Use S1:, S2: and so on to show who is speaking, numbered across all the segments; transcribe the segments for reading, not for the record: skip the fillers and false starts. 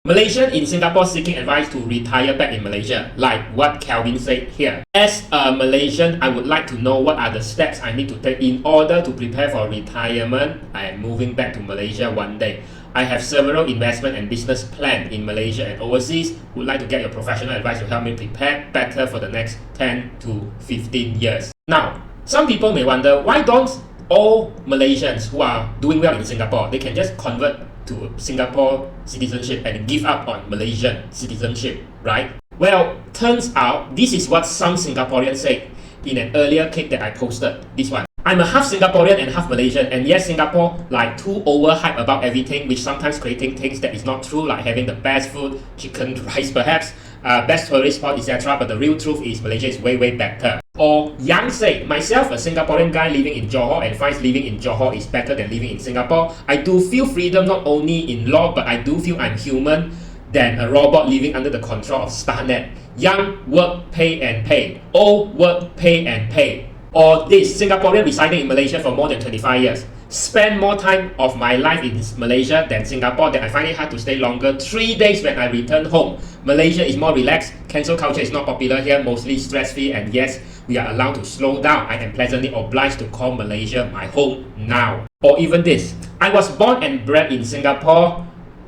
S1: Malaysian in Singapore seeking advice to retire back in Malaysia, like what Calvin said here. As a Malaysian, I would like to know what are the steps I need to take in order to prepare for retirement and moving back to Malaysia one day. I have several investment and business plans in Malaysia and overseas. Would like to get your professional advice to help me prepare better for the next 10 to 15 years. Now, some people may wonder, why don't all Malaysians who are doing well in Singapore, they can just convert to Singapore citizenship and give up on Malaysian citizenship, right? Well, turns out this is what some Singaporeans said in an earlier clip that I posted, this one. I'm a half Singaporean and half Malaysian, and yes, Singapore like too overhyped about everything, which sometimes creating things that is not true, like having the best food, chicken rice perhaps, best tourist spot, etc. But the real truth is Malaysia is way better. Or Yang said, myself, a Singaporean guy living in Johor, and finds living in Johor is better than living in Singapore. I do feel freedom not only in law, but I do feel I'm human than a robot living under the control of Starnet. Young, work, pay and pay. Old, work, pay and pay. Or this, Singaporean residing in Malaysia for more than 25 years. Spend more time of my life in Malaysia than Singapore, that I find it hard to stay longer. 3 days when I return home. Malaysia is more relaxed. Cancel culture is not popular here, mostly stress-free, and yes, we are allowed to slow down. I am pleasantly obliged to call Malaysia my home now. Or even this, I was born and bred in Singapore.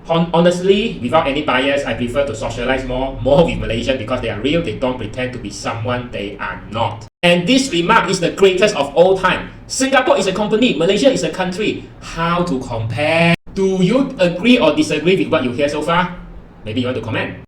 S1: Honestly, without any bias, I prefer to socialize more with Malaysians because they are real, they don't pretend to be someone they are not. And this remark is the greatest of all time. Singapore is a company, Malaysia is a country. How to compare? Do you agree or disagree with what you hear so far? Maybe you want to comment.